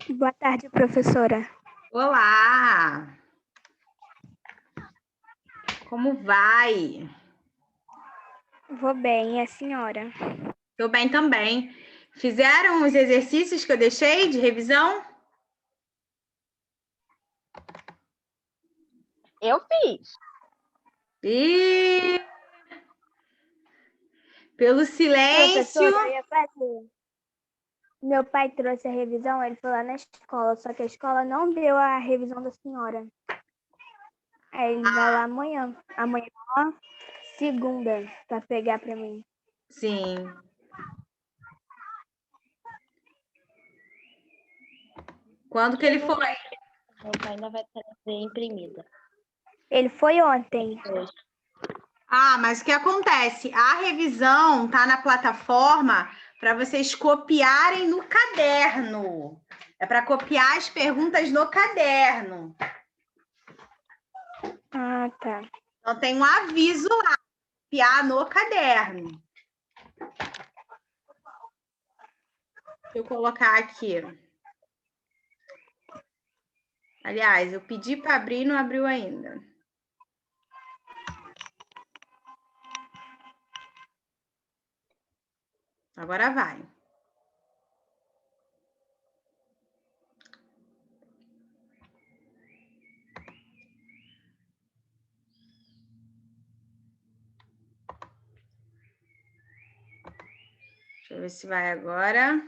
Boa tarde, professora. Olá! Como vai? Vou bem, e a senhora? Tô bem também. Fizeram os exercícios que eu deixei de revisão? Eu fiz. E pelo silêncio. Professora, eu ia fazer. Meu pai trouxe a revisão, ele foi lá na escola, só que a escola não deu a revisão da senhora. Aí ele vai lá amanhã. Amanhã, segunda, para pegar para mim. Sim. Quando que ele foi? Meu pai ainda vai trazer imprimida. Ele foi ontem. Hoje. Ah, mas o que acontece? A revisão tá na plataforma para vocês copiarem no caderno. É para copiar as perguntas no caderno. Ah, tá. Então tem um aviso lá, copiar no caderno. Deixa eu colocar aqui. Aliás, eu pedi para abrir e não abriu ainda. Agora vai. Deixa eu ver se vai agora.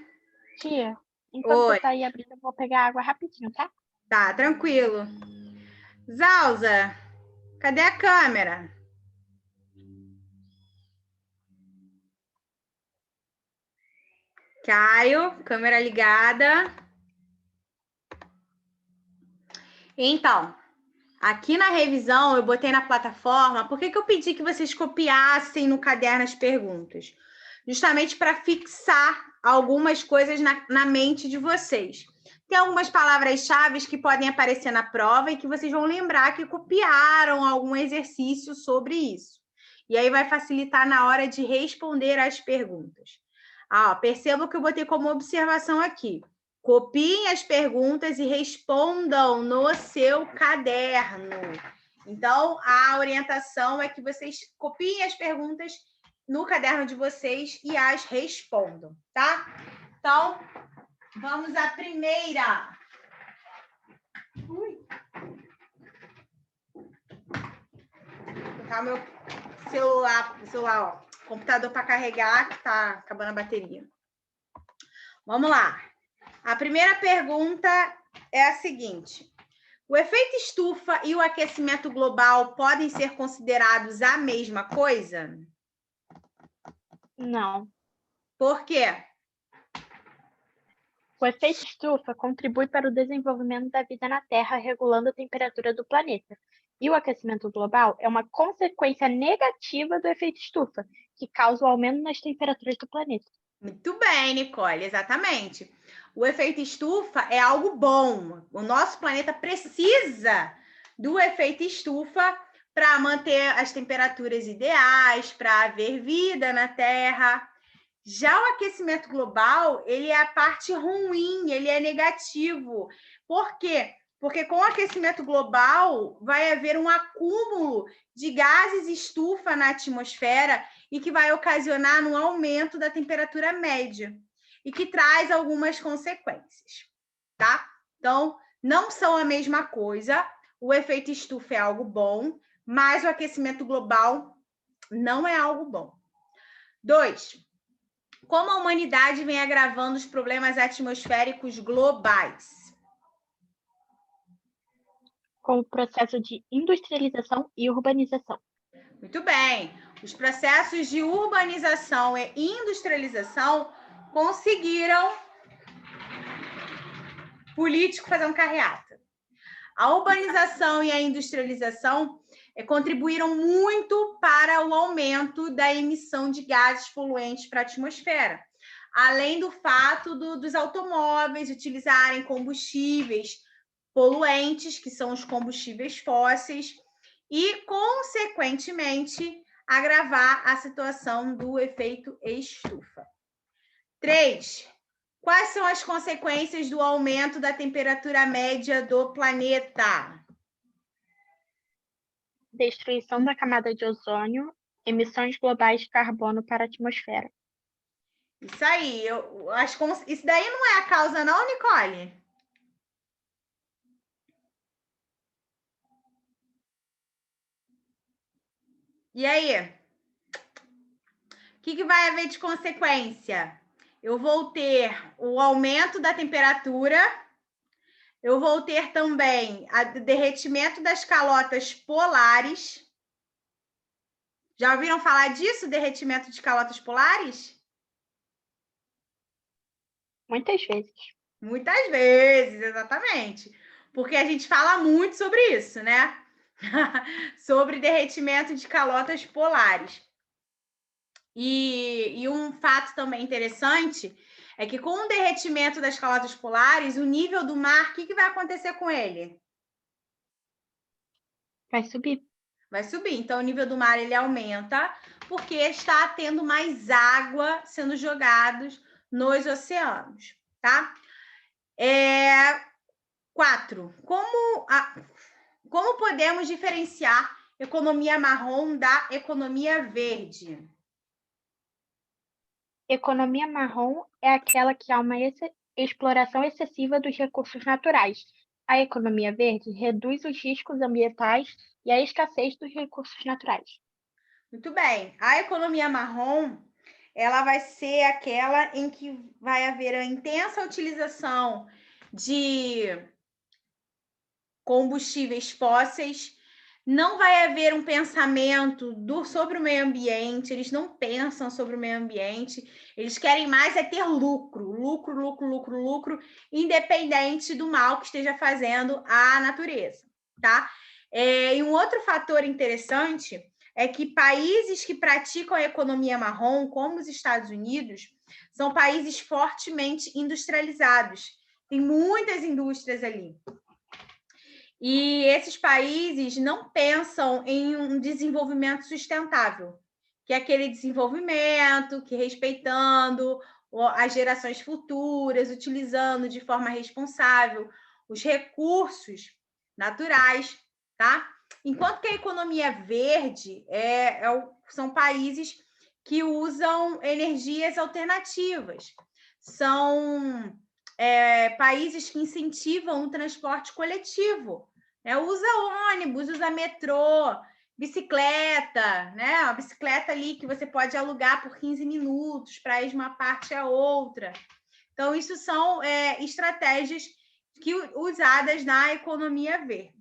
Tia, enquanto Oi. você tá aí abrindo, eu vou pegar água rapidinho, tá? Tá, tranquilo. Zalza, cadê a câmera? Caio, câmera ligada. Então, aqui na revisão eu botei na plataforma. Por que eu pedi que vocês copiassem no caderno as perguntas? Justamente para fixar algumas coisas na mente de vocês. Tem algumas palavras-chave que podem aparecer na prova e que vocês vão lembrar que copiaram algum exercício sobre isso. E aí vai facilitar na hora de responder as perguntas. Ah, percebam que eu botei como observação aqui. Copiem as perguntas e respondam no seu caderno. Então, a orientação é que vocês copiem as perguntas no caderno de vocês e as respondam, tá? Então, vamos à primeira. Vou colocar o meu celular, ó, computador para carregar, que tá acabando a bateria. Vamos lá. A primeira pergunta é a seguinte: o efeito estufa e o aquecimento global podem ser considerados a mesma coisa? Não. Por quê? O efeito estufa contribui para o desenvolvimento da vida na Terra, regulando a temperatura do planeta. E o aquecimento global é uma consequência negativa do efeito estufa, que causa o aumento nas temperaturas do planeta. Muito bem, Nicole, exatamente. O efeito estufa é algo bom. O nosso planeta precisa do efeito estufa para manter as temperaturas ideais, para haver vida na Terra. Já o aquecimento global, ele é a parte ruim, ele é negativo. Por quê? Porque com o aquecimento global vai haver um acúmulo de gases estufa na atmosfera e que vai ocasionar um aumento da temperatura média e que traz algumas consequências, tá? Então, não são a mesma coisa. O efeito estufa é algo bom, mas o aquecimento global não é algo bom. 2. Como a humanidade vem agravando os problemas atmosféricos globais? com o processo de industrialização e urbanização. Muito bem. Os processos de urbanização e industrialização conseguiram político fazer um carreata. A urbanização e a industrialização contribuíram muito para o aumento da emissão de gases poluentes para a atmosfera, além do fato dos automóveis utilizarem combustíveis poluentes, que são os combustíveis fósseis, e, consequentemente, agravar a situação do efeito estufa. 3. Quais são as consequências do aumento da temperatura média do planeta? Destruição da camada de ozônio, emissões globais de carbono para a atmosfera. Isso aí, eu acho que isso daí não é a causa, não, Nicole? E aí? O que vai haver de consequência? Eu vou ter o aumento da temperatura, eu vou ter também o derretimento das calotas polares. Já ouviram falar disso, derretimento de calotas polares? Muitas vezes. Muitas vezes, exatamente. Porque a gente fala muito sobre isso, né? Sobre derretimento de calotas polares. E um fato também interessante é que com o derretimento das calotas polares, o nível do mar, o que vai acontecer com ele? Vai subir. Vai subir. Então, o nível do mar ele aumenta porque está tendo mais água sendo jogados nos oceanos, tá? 4. Como podemos diferenciar economia marrom da economia verde? Economia marrom é aquela que há uma exploração excessiva dos recursos naturais. A economia verde reduz os riscos ambientais e a escassez dos recursos naturais. Muito bem. A economia marrom, ela vai ser aquela em que vai haver a intensa utilização de combustíveis fósseis, não vai haver um pensamento sobre o meio ambiente, eles não pensam sobre o meio ambiente, eles querem mais é ter lucro, lucro, independente do mal que esteja fazendo a natureza, tá? E um outro fator interessante é que países que praticam a economia marrom, como os Estados Unidos, são países fortemente industrializados. Tem muitas indústrias ali. E esses países não pensam em um desenvolvimento sustentável, que é aquele desenvolvimento que respeitando as gerações futuras, utilizando de forma responsável os recursos naturais, tá? Enquanto que a economia verde são países que usam energias alternativas, são países que incentivam o transporte coletivo, né? Usa ônibus, usa metrô, bicicleta, né? A bicicleta ali que você pode alugar por 15 minutos para ir de uma parte a outra. Então, isso são estratégias usadas na economia verde.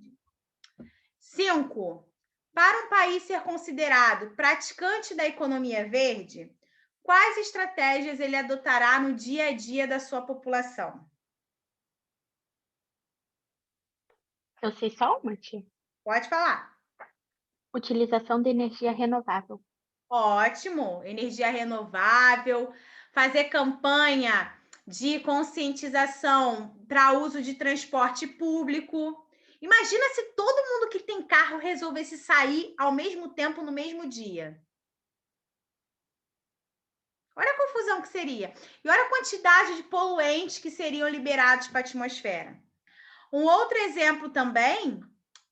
5. Para um país ser considerado praticante da economia verde, quais estratégias ele adotará no dia a dia da sua população? Eu sei só uma, tia. Pode falar. Utilização de energia renovável. Ótimo, energia renovável, fazer campanha de conscientização para uso de transporte público. Imagina se todo mundo que tem carro resolvesse sair ao mesmo tempo no mesmo dia. Olha a confusão que seria. E olha a quantidade de poluentes que seriam liberados para a atmosfera. Um outro exemplo também,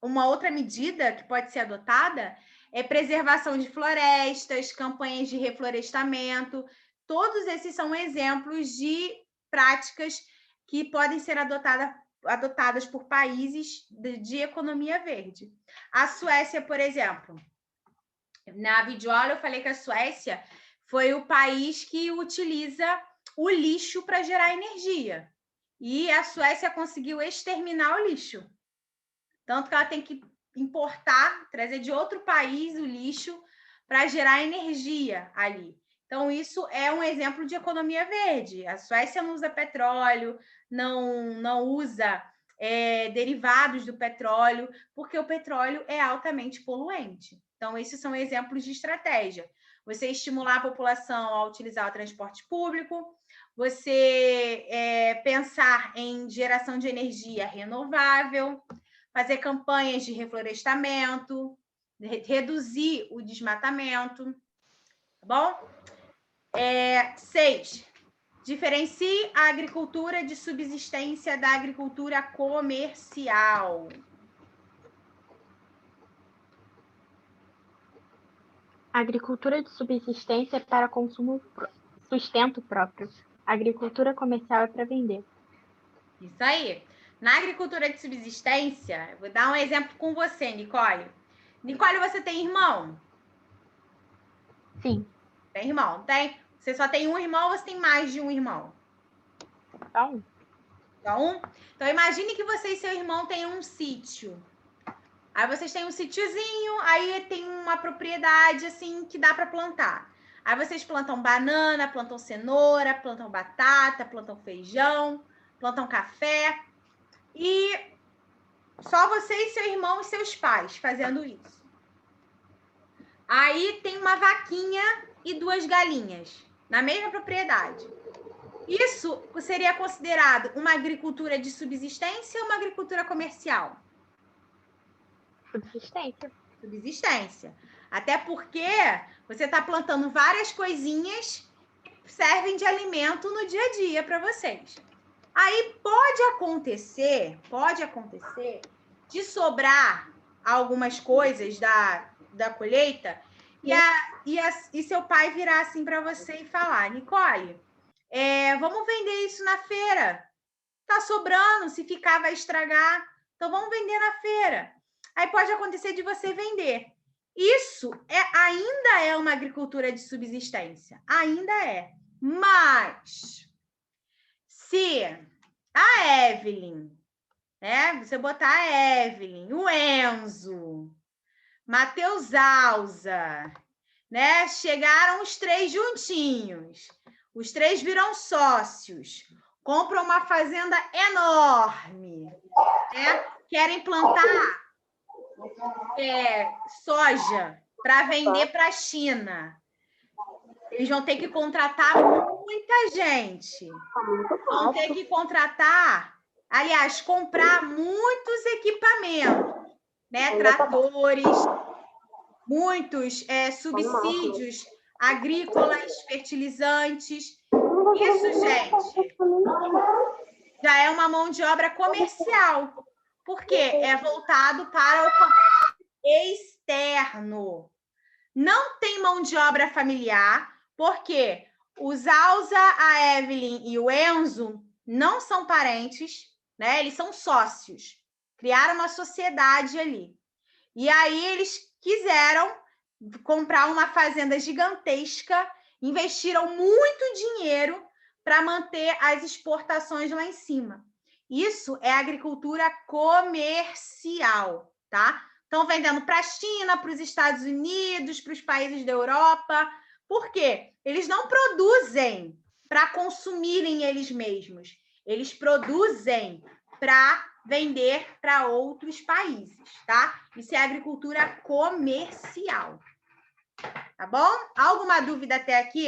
uma outra medida que pode ser adotada é preservação de florestas, campanhas de reflorestamento. Todos esses são exemplos de práticas que podem ser adotadas por países de economia verde. A Suécia, por exemplo, na videoaula eu falei que a Suécia foi o país que utiliza o lixo para gerar energia. E a Suécia conseguiu exterminar o lixo. Tanto que ela tem que importar, trazer de outro país o lixo para gerar energia ali. Então, isso é um exemplo de economia verde. A Suécia não usa petróleo, não usa derivados do petróleo, porque o petróleo é altamente poluente. Então, esses são exemplos de estratégia. Você estimular a população a utilizar o transporte público, você pensar em geração de energia renovável, fazer campanhas de reflorestamento, reduzir o desmatamento, tá bom? 6. Diferencie a agricultura de subsistência da agricultura comercial. A agricultura de subsistência é para sustento próprio. A agricultura comercial é para vender. Isso aí. Na agricultura de subsistência, eu vou dar um exemplo com você, Nicole. Nicole, você tem irmão? Sim. Tem irmão? Tem? Você só tem um irmão ou você tem mais de um irmão? Só um. Só um? Então, imagine que você e seu irmão têm um sítio. Aí vocês têm um sítiozinho, aí tem uma propriedade, assim, que dá para plantar. Aí vocês plantam banana, plantam cenoura, plantam batata, plantam feijão, plantam café. E só você e seu irmão e seus pais fazendo isso. Aí tem uma vaquinha e 2 galinhas na mesma propriedade. Isso seria considerado uma agricultura de subsistência ou uma agricultura comercial? Subsistência. Subsistência. Até porque você está plantando várias coisinhas que servem de alimento no dia a dia para vocês. Aí pode acontecer de sobrar algumas coisas da colheita e seu pai virar assim para você e falar: Nicole, vamos vender isso na feira. Tá sobrando, se ficar vai estragar. Então vamos vender na feira. Aí pode acontecer de você vender. Isso ainda é uma agricultura de subsistência. Ainda é. Mas se a Evelyn, você botar a Evelyn, o Enzo, Matheus Alza, chegaram os 3 juntinhos. Os 3 viram sócios, compram uma fazenda enorme, querem plantar soja para vender para a China. Eles vão ter que contratar muita gente. Vão ter que comprar muitos equipamentos, tratores, muitos subsídios agrícolas, fertilizantes. Isso, gente, já é uma mão de obra comercial, porque é voltado para o comércio externo. Não tem mão de obra familiar, porque os Alza, a Evelyn e o Enzo não são parentes, eles são sócios. Criaram uma sociedade ali. E aí eles quiseram comprar uma fazenda gigantesca, investiram muito dinheiro para manter as exportações lá em cima. Isso é agricultura comercial, tá? Estão vendendo para a China, para os Estados Unidos, para os países da Europa. Por quê? Eles não produzem para consumirem eles mesmos. Eles produzem para vender para outros países, tá? Isso é agricultura comercial. Tá bom? Alguma dúvida até aqui?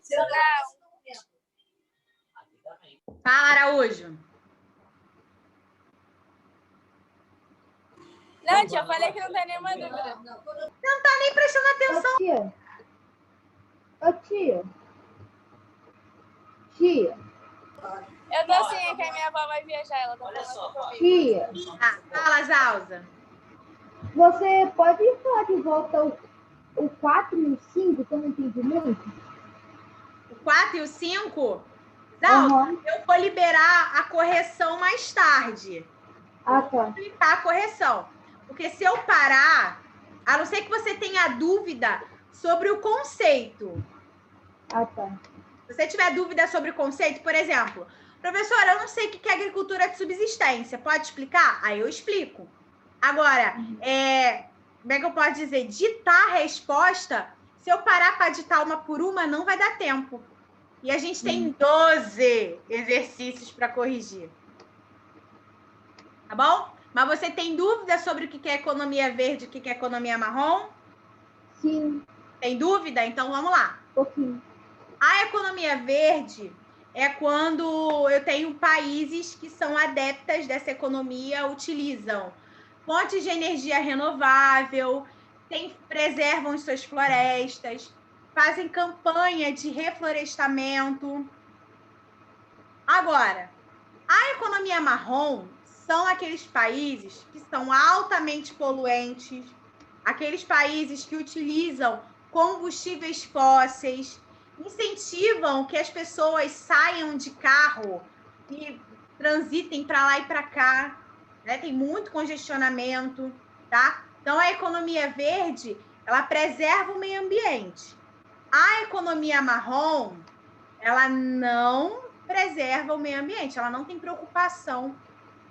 Não. Fala, Araújo. Não, tia, eu falei que não tem nenhuma dúvida. Não tá nem prestando atenção. Ô, tia. Tia. Eu tô assim, é que a minha avó vai viajar, ela tá falando comigo. Tia. Fala, Zalza. Você pode falar de volta o 4 e o 5, que eu não entendi muito? O 4 e o 5? Zalza, eu vou liberar a correção mais tarde. Ah, tá. Vou explicar a correção. Porque se eu parar, a não ser que você tenha dúvida sobre o conceito. Ah, tá. Se você tiver dúvida sobre o conceito, por exemplo, Professora, eu não sei o que é agricultura de subsistência. Pode explicar? Aí eu explico. Agora, como é que eu posso dizer? Ditar a resposta, se eu parar para ditar uma por uma, não vai dar tempo. E a gente tem 12 exercícios para corrigir. Tá bom? Mas você tem dúvida sobre o que é economia verde e o que é economia marrom? Sim, Tem dúvida? Então vamos lá. um pouquinho. A economia verde é quando eu tenho países que são adeptas dessa economia, utilizam fontes de energia renovável, preservam suas florestas, fazem campanha de reflorestamento. Agora, a economia marrom são aqueles países que são altamente poluentes, aqueles países que utilizam combustíveis fósseis, incentivam que as pessoas saiam de carro e transitem para lá e para cá, né? Tem muito congestionamento, tá? Então, a economia verde, ela preserva o meio ambiente. A economia marrom, ela não preserva o meio ambiente, ela não tem preocupação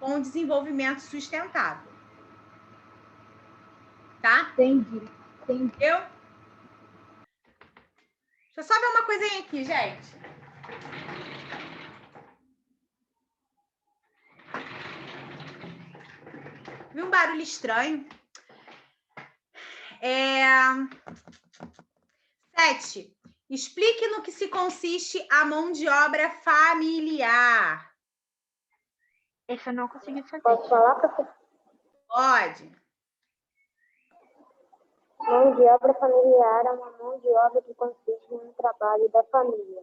com o desenvolvimento sustentável. Tá? Entendi. Entendeu? Deixa eu só ver uma coisinha aqui, gente. Vi um barulho estranho. 7. Explique no que se consiste a mão de obra familiar. Esse eu não consegui fazer. Posso falar, professor? Pode. Mão de obra familiar é uma mão de obra que consiste no trabalho da família.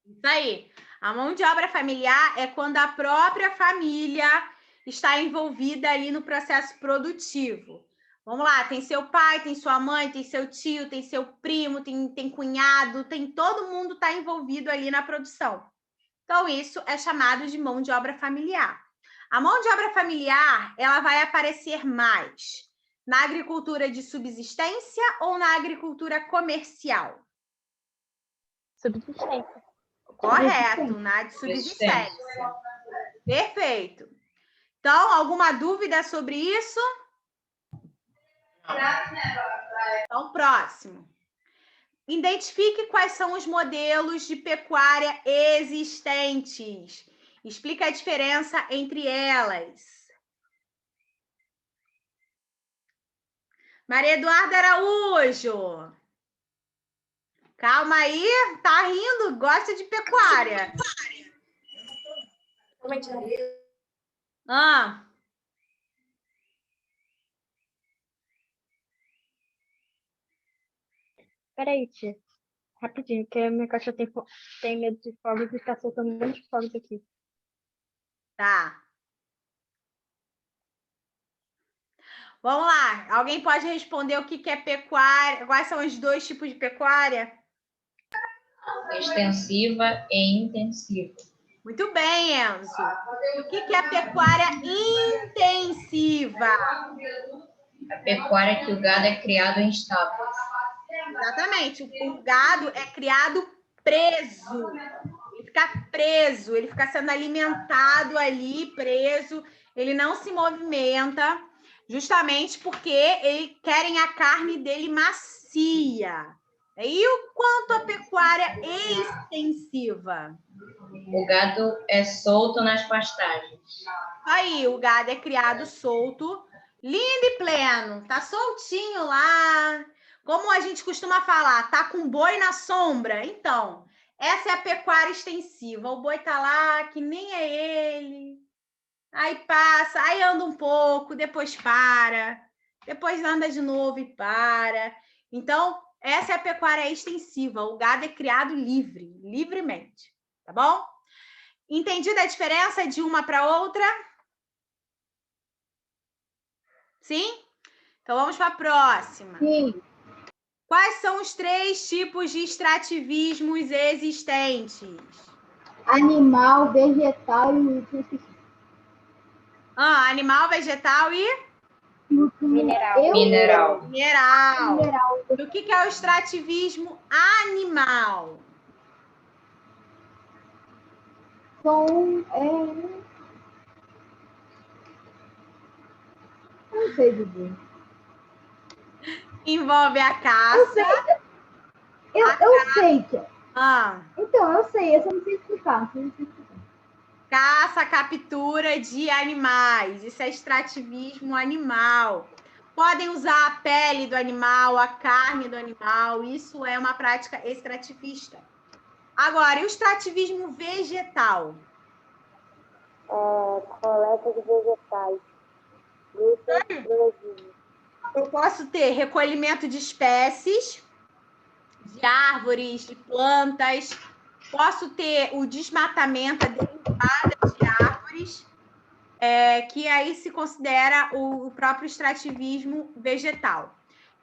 Isso aí. A mão de obra familiar é quando a própria família está envolvida ali no processo produtivo. Vamos lá, tem seu pai, tem sua mãe, tem seu tio, tem seu primo, tem cunhado, todo mundo está envolvido ali na produção. Então, isso é chamado de mão de obra familiar. A mão de obra familiar, ela vai aparecer mais na agricultura de subsistência ou na agricultura comercial? Subsistência. Correto, na de subsistência. Perfeito. Então, alguma dúvida sobre isso? Então, próximo. Identifique quais são os modelos de pecuária existentes. Explica a diferença entre elas. Maria Eduarda Araújo. Calma aí, tá rindo, gosta de pecuária. Peraí, tia. Rapidinho, que a minha caixa tem medo de fogos e tá soltando um monte de fogos aqui. Tá. Vamos lá. Alguém pode responder o que é pecuária? Quais são os dois tipos de pecuária? Extensiva e intensiva. Muito bem, Enzo. O que é pecuária intensiva? A pecuária que o gado é criado em estábulos. Exatamente. O gado é criado preso. Ele fica preso, ele fica sendo alimentado ali, preso. Ele não se movimenta, justamente porque eles querem a carne dele macia. E o quanto a pecuária é extensiva? O gado é solto nas pastagens. Aí, o gado é criado solto, lindo e pleno, tá soltinho lá. Como a gente costuma falar, tá com boi na sombra. Então, essa é a pecuária extensiva. O boi tá lá, que nem é ele. Aí passa, aí anda um pouco, depois para. Depois anda de novo e para. Então, essa é a pecuária extensiva. O gado é criado livremente. Tá bom? Entendida a diferença de uma para outra? Sim? Então, vamos para a próxima. Sim. Quais são os 3 tipos de extrativismos existentes? Animal, vegetal e Animal, vegetal e Mineral. Mineral. E o que é o extrativismo animal? São, não sei dizer. Envolve a caça. Eu sei que. Ah, Então, eu sei, eu só não sei explicar. caça, captura de animais. Isso é extrativismo animal. Podem usar a pele do animal, a carne do animal. Isso é uma prática extrativista. Agora, e o extrativismo vegetal? Coleta de vegetais. Luta biologia. Eu posso ter recolhimento de espécies, de árvores, de plantas. Posso ter o desmatamento, a derrubada de árvores, que aí se considera o próprio extrativismo vegetal.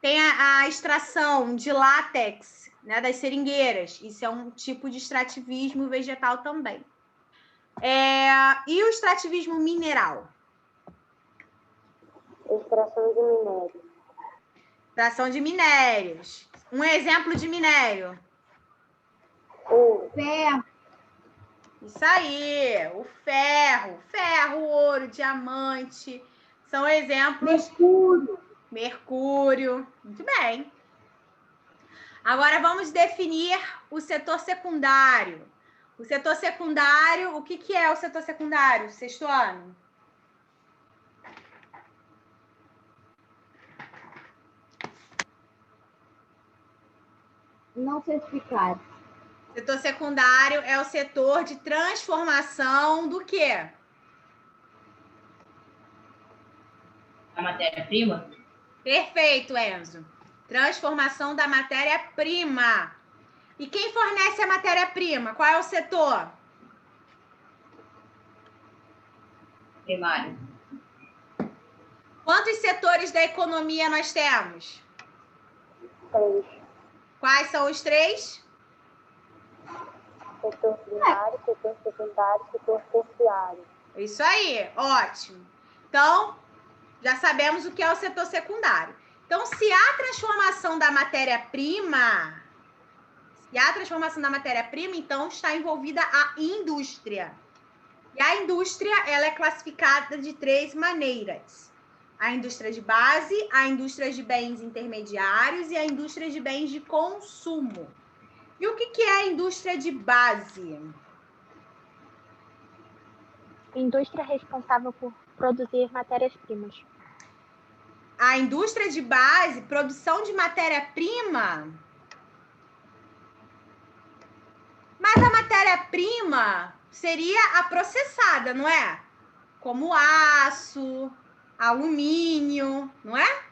Tem a extração de látex, né, das seringueiras. Isso é um tipo de extrativismo vegetal também. E o extrativismo mineral? Extração de minério. Extração de minérios. Um exemplo de minério. Ouro. Ferro, Isso aí, o ferro, ouro, diamante, são exemplos. Mercúrio, muito bem. Agora vamos definir o setor secundário. O setor secundário, o que é o setor secundário, sexto ano? não sei explicar. Setor secundário é o setor de transformação do quê? A matéria-prima? Perfeito, Enzo. Transformação da matéria-prima. E quem fornece a matéria-prima? Qual é o setor? Primário. Quantos setores da economia nós temos? 3. Quais são os 3? Setor primário, setor secundário, setor terciário. Isso aí, ótimo. Então, já sabemos o que é o setor secundário. Então, se há transformação da matéria-prima, então está envolvida a indústria. E a indústria, ela é classificada de 3 maneiras. A indústria de base, a indústria de bens intermediários e a indústria de bens de consumo. E o que é a indústria de base? Indústria responsável por produzir matérias-primas. A indústria de base, produção de matéria-prima. Mas a matéria-prima seria a processada, não é? Como aço, alumínio, não é?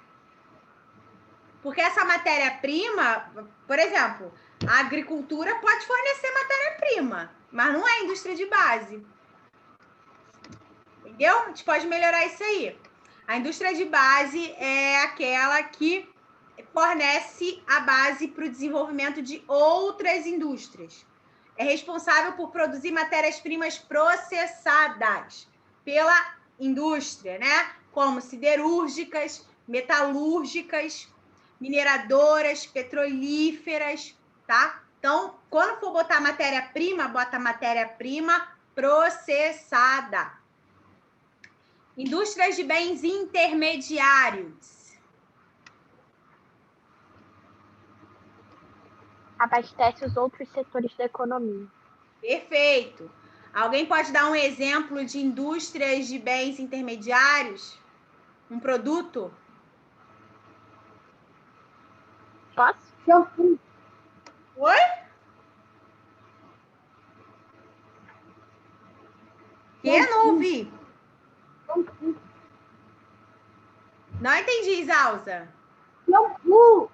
Porque essa matéria-prima, por exemplo, a agricultura pode fornecer matéria-prima, mas não é indústria de base. Entendeu? A gente pode melhorar isso aí. A indústria de base é aquela que fornece a base para o desenvolvimento de outras indústrias. É responsável por produzir matérias-primas processadas pela indústria, né? Como siderúrgicas, metalúrgicas, mineradoras, petrolíferas, tá? Então, quando for botar matéria-prima, bota matéria-prima processada. Indústrias de bens intermediários. Abastece os outros setores da economia. Perfeito. Alguém pode dar um exemplo de indústrias de bens intermediários? Um produto? Posso? Shampoo, Oi? Que? Não ouvi. Não entendi, Isalza. shampoo,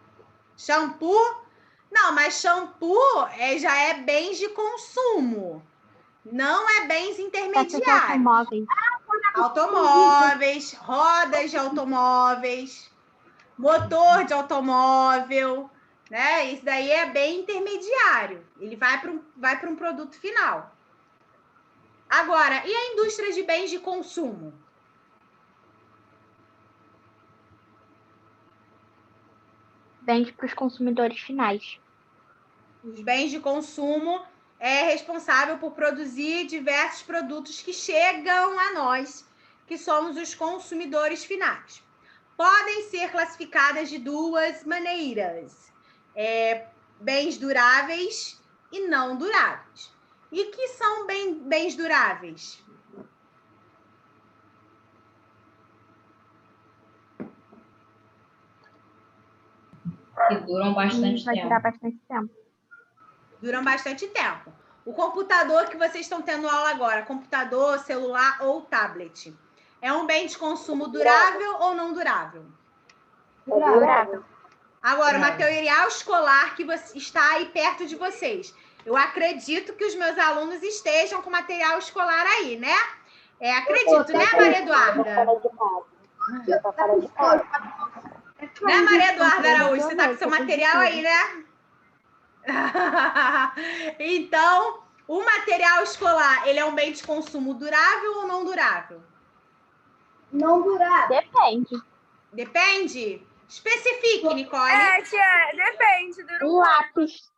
Shampoo? Não, mas shampoo já é bens de consumo. Não é bens Peças de intermediários. automóveis. Automóveis, rodas de automóveis, motor de automóvel, né? Isso daí é bem intermediário. Ele vai para um produto final. Agora, e a indústria de bens de consumo? Vende para os consumidores finais. Os bens de consumo é responsável por produzir diversos produtos que chegam a nós, que somos os consumidores finais. Podem ser classificadas de duas maneiras: bens duráveis e não duráveis. E o que são bens duráveis? Que duram bastante Vai tempo. durar bastante tempo. Duram bastante tempo. O computador que vocês estão tendo aula agora, computador, celular ou tablet, é um bem de consumo durável ou não durável? Durável. Agora, o Durável. material escolar que está aí perto de vocês. Eu acredito que os meus alunos estejam com material escolar aí, né? Acredito, né, Maria Eduarda? Eu tô fora de casa. Né, Maria Eduarda Araújo? Você tá com seu material aí, né? Então, o material escolar, ele é um bem de consumo durável ou não durável? Não durável. Depende. Depende? Especifique, Nicole. Tia, depende. Dura Um lápis.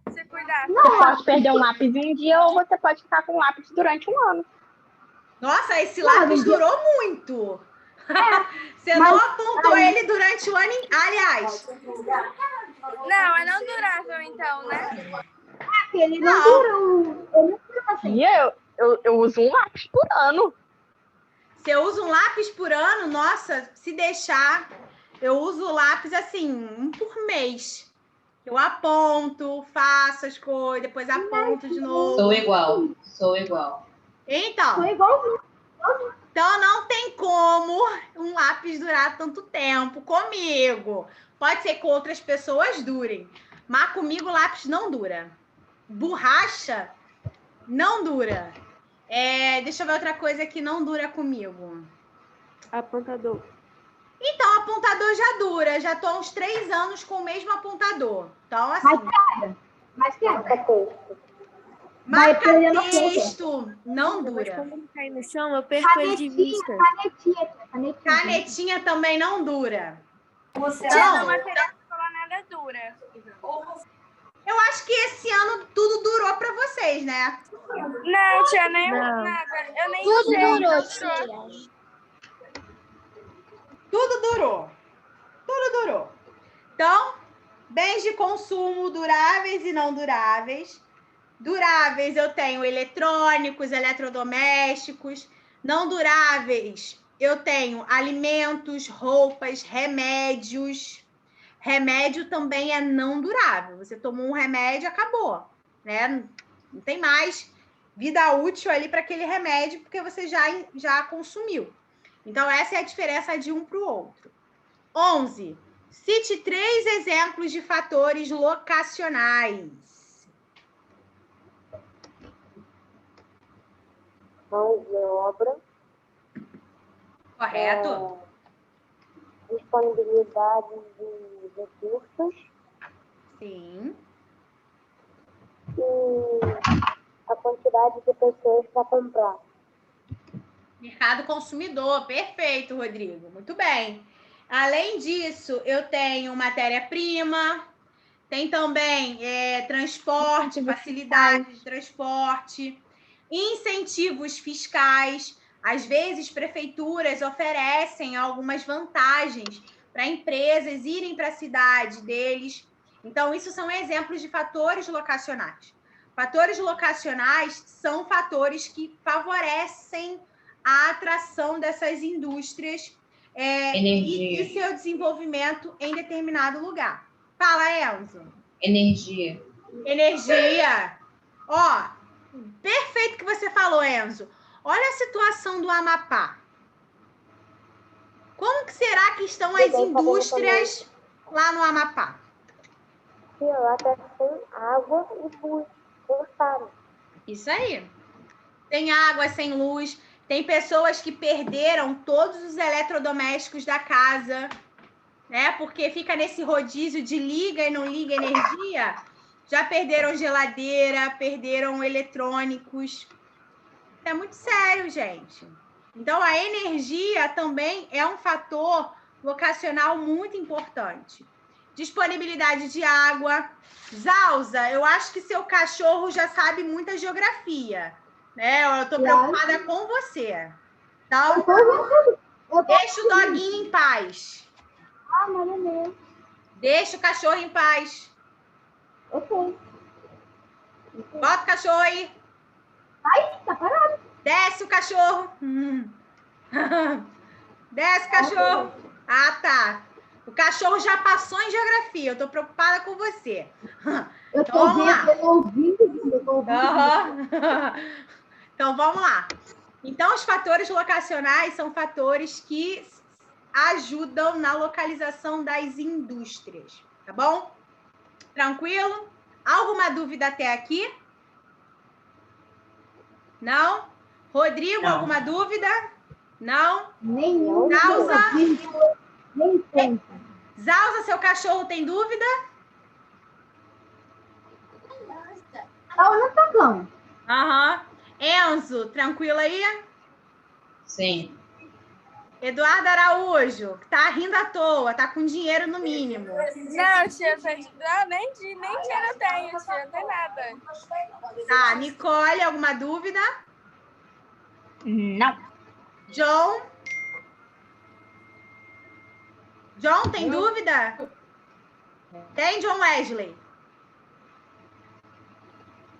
se cuidar. Você pode perder um lápis em um dia ou você pode ficar com um lápis durante um ano. Nossa, esse lápis durou muito. Você não apontou ele durante o ano. Aliás, Não, é não durável, então, né? Ele não dura. Ele não dura assim. E eu uso um lápis por ano. você usa um lápis por ano, nossa, se deixar, eu uso o lápis assim, um por mês. Eu aponto, faço as coisas, depois aponto de novo. Sou igual. Então, Foi igualzinho. Então, não tem como um lápis durar tanto tempo comigo. Pode ser que com outras pessoas durem, mas comigo o lápis não dura. Borracha não dura. Deixa eu ver outra coisa que não dura comigo. Apontador. Então, apontador já dura. Já tô há uns 3 anos com o mesmo apontador. Então, assim, Mas que marca-texto não dura. Quando cai no chão, eu perco ele de vista. Canetinha também não dura. Não, material escolar nada dura. Eu acho que esse ano tudo durou para vocês, né? Não, tia, nem Não. nada. Eu nem Tudo usei. durou, não tia. Tudo durou. Tudo durou. Então, bens de consumo duráveis e não duráveis. Duráveis eu tenho eletrônicos, eletrodomésticos. Não duráveis eu tenho alimentos, roupas, remédios. Remédio também é não durável. Você tomou um remédio, acabou, né? Não tem mais vida útil ali para aquele remédio, porque você já consumiu. Então, essa é a diferença de um para o outro. 11. Cite 3 exemplos de fatores locacionais. Mão de obra, Correto? disponibilidade de recursos Sim. e a quantidade de pessoas para comprar. Mercado consumidor. Perfeito, Rodrigo. Muito bem. Além disso, eu tenho matéria-prima, tem também transporte, facilidade de transporte, incentivos fiscais. Às vezes, prefeituras oferecem algumas vantagens para empresas irem para a cidade deles. Então, isso são exemplos de fatores locacionais. Fatores locacionais são fatores que favorecem a atração dessas indústrias Energia. e seu desenvolvimento em determinado lugar. Fala, Enzo. Energia. Energia. Ó, perfeito que você falou, Enzo. Olha a situação do Amapá. Como que será que estão as indústrias lá no Amapá? E lá tá sem água e luz. Gostaram. Isso aí. Tem água, sem luz. Tem pessoas que perderam todos os eletrodomésticos da casa, né? Porque fica nesse rodízio de liga e não liga energia. Já perderam geladeira, perderam eletrônicos. É muito sério, gente. Então, a energia também é um fator locacional muito importante. disponibilidade de água. Zalza, eu acho que seu cachorro já sabe muita geografia, né? Eu estou preocupada com você. Então, deixa o doguinho em paz. Ah, mas é mesmo. Deixa o cachorro em paz. Ok. Bota o cachorro aí. Ai, tá parado. Desce o cachorro. Desce o cachorro. Ah, tá. O cachorro já passou em geografia. Eu tô preocupada com você. Eu Então, tô vamos lá. vendo, eu tô ouvindo. Aham. Então, vamos lá. Então, os fatores locacionais são fatores que ajudam na localização das indústrias. Tá bom? Tranquilo? Alguma dúvida até aqui? Não? Rodrigo, Não. alguma dúvida? Não? Nenhum. Zalza? Nem ponto. Zalza, seu cachorro tem dúvida? Tá olhando pra cama. Aham. Enzo, tranquilo aí? Sim. Eduardo Araújo, que tá rindo à toa, tá com dinheiro no mínimo. Não, tia, não, nem dinheiro eu tenho, tia, não tem nada. Tá, Nicole, alguma dúvida? Não. John? John, tem dúvida? Tem, John Wesley?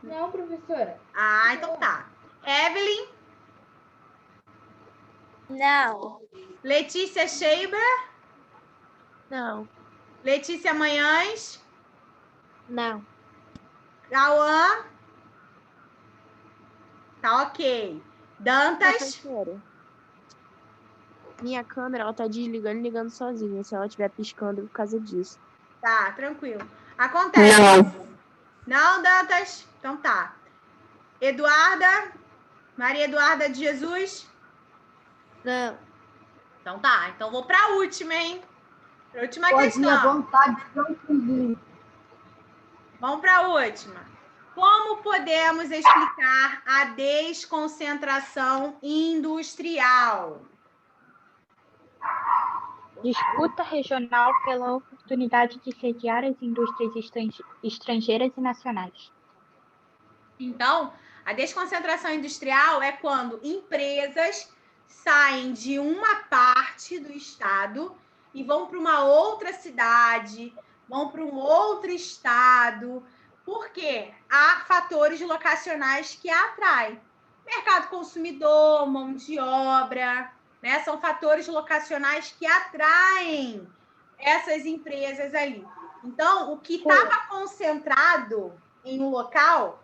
Não, professora. Ah, então tá. Evelyn? Não. Letícia Scheiber? Não. Letícia Manhães? Não. Cauã? Tá ok. Dantas? Professora, minha câmera, ela tá desligando e ligando sozinha. Se ela estiver piscando por causa disso. Tá, tranquilo. Acontece. Não, Dantas? Então tá. Eduarda? Maria Eduarda de Jesus? Não. Então tá. Então vou pra última, hein? Pra última Pode ir à questão. vontade, tranquilinho. Vamos pra última. Como podemos explicar a desconcentração industrial? Disputa regional pela oportunidade de sediar as indústrias estrangeiras e nacionais. Então, a desconcentração industrial é quando empresas saem de uma parte do estado e vão para uma outra cidade, vão para um outro estado, porque há fatores locacionais que atraem. Mercado consumidor, mão de obra, né? São fatores locacionais que atraem essas empresas ali. Então, o que estava concentrado em um local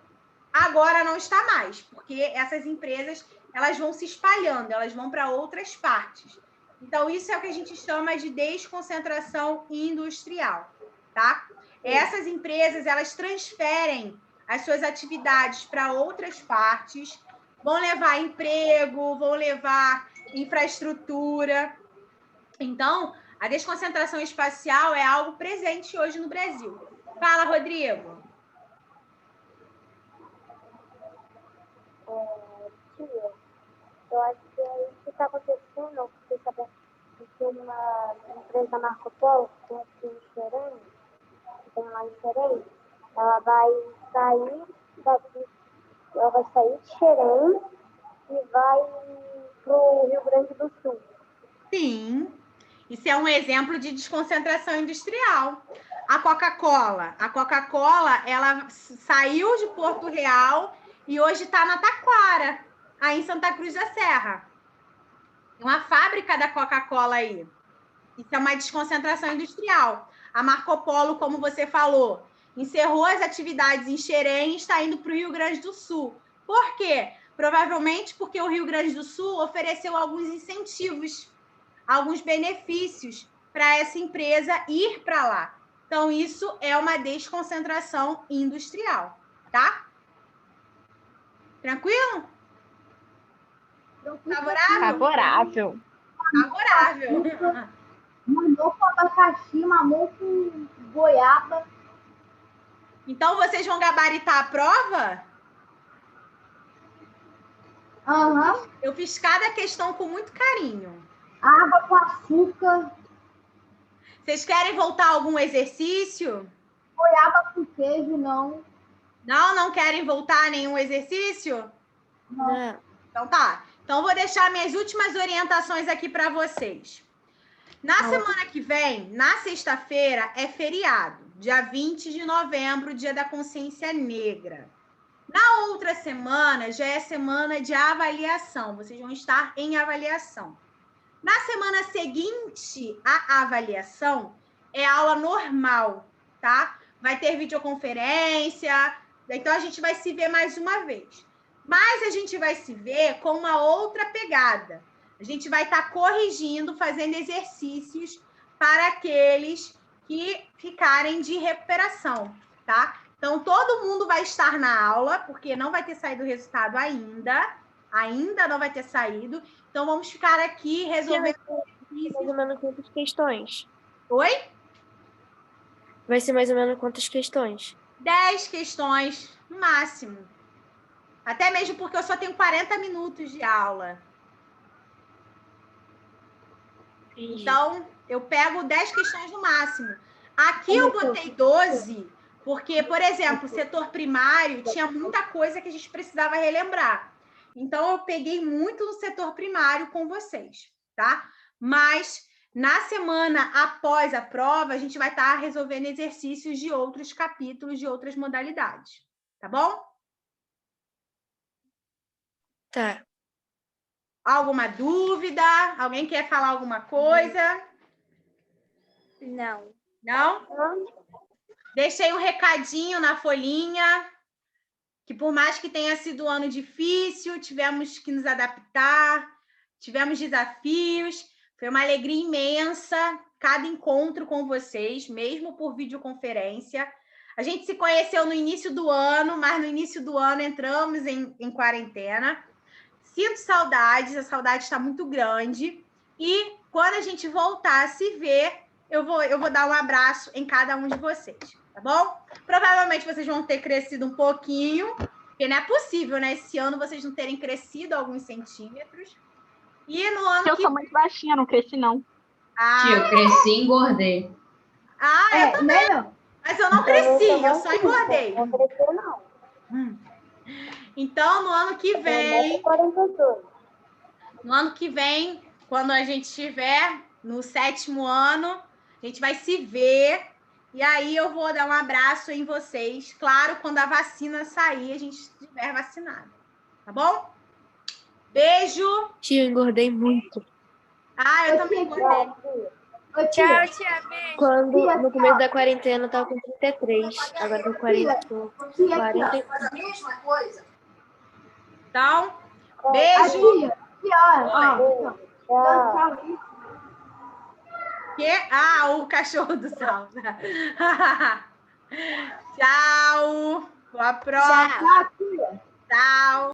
agora não está mais, porque essas empresas elas vão se espalhando, elas vão para outras partes. Então, isso é o que a gente chama de desconcentração industrial, tá? Essas empresas, elas transferem as suas atividades para outras partes, vão levar emprego, vão levar infraestrutura. Então, a desconcentração espacial é algo presente hoje no Brasil. Fala, Rodrigo. Tia, eu acho que é isso que está acontecendo, porque tem uma empresa Marco Polo, que tem aqui em Xerém, que tem lá em Xerém, ela vai sair daqui, ela vai sair de Xerém e vai para o Rio Grande do Sul. Sim, isso é um exemplo de desconcentração industrial. A Coca-Cola, ela saiu de Porto Real e hoje está na Taquara, aí em Santa Cruz da Serra. Tem uma fábrica da Coca-Cola aí. Isso é uma desconcentração industrial. A Marco Polo, como você falou, encerrou as atividades em Xerém e está indo para o Rio Grande do Sul. Por quê? Provavelmente porque o Rio Grande do Sul ofereceu alguns incentivos, alguns benefícios para essa empresa ir para lá. Então, isso é uma desconcentração industrial, tá? Tranquilo? Favorável? Favorável. Favorável. Mamou com abacaxi, mamou com goiaba. Então, vocês vão gabaritar a prova? Aham. Eu fiz cada questão com muito carinho. Água com açúcar. Vocês querem voltar a algum exercício? Goiaba com queijo, não. Não querem voltar a nenhum exercício? Não. Então tá. Então vou deixar minhas últimas orientações aqui para vocês. Na semana que vem, na sexta-feira, é feriado, dia 20 de novembro, Dia da Consciência Negra. Na outra semana, já é semana de avaliação, vocês vão estar em avaliação. Na semana seguinte à avaliação, é aula normal, tá? Vai ter videoconferência, então a gente vai se ver mais uma vez. Mas a gente vai se ver com uma outra pegada. A gente vai estar corrigindo, fazendo exercícios para aqueles que ficarem de recuperação, tá? Então, todo mundo vai estar na aula, porque não vai ter saído o resultado ainda. Ainda não vai ter saído. Então, vamos ficar aqui resolvendo Mais ou menos quantas questões? Oi? Vai ser mais ou menos quantas questões? 10 questões, no máximo. Até mesmo porque eu só tenho 40 minutos de aula. Então, eu pego 10 questões no máximo. Aqui eu botei 12, porque, por exemplo, o setor primário tinha muita coisa que a gente precisava relembrar. Então, eu peguei muito no setor primário com vocês, tá? Mas, na semana após a prova, a gente vai estar resolvendo exercícios de outros capítulos, de outras modalidades. Tá bom? Tá. Alguma dúvida? Alguém quer falar alguma coisa? Não. Não? Deixei um recadinho na folhinha, que por mais que tenha sido um ano difícil, tivemos que nos adaptar, tivemos desafios, foi uma alegria imensa cada encontro com vocês, mesmo por videoconferência. A gente se conheceu no início do ano, mas no início do ano entramos em quarentena. Sinto saudades, a saudade está muito grande. E quando a gente voltar a se ver, eu vou dar um abraço em cada um de vocês, tá bom? Provavelmente vocês vão ter crescido um pouquinho, porque não é possível, né? Esse ano vocês não terem crescido alguns centímetros. E no ano Eu sou muito baixinha, não cresci, não. Tia, eu cresci e engordei. Eu também. Não. Mas eu não cresci, eu só engordei. Não cresceu, não. Então, no ano que vem... 42. No ano que vem, quando a gente estiver no 7º ano, a gente vai se ver. E aí eu vou dar um abraço em vocês. Claro, quando a vacina sair, a gente estiver vacinado. Tá bom? Beijo. Tia, eu engordei muito. Eu também engordei. Ô, tia, Tchau, tia. Beijo. Quando, no começo da quarentena, eu tava com 33. Agora tô com 40. tia, 40. Então, a beijo. tia, ó. Tchau aí. O cachorro do Sal. Tchau. Boa prova. Tchau, tia. Tchau.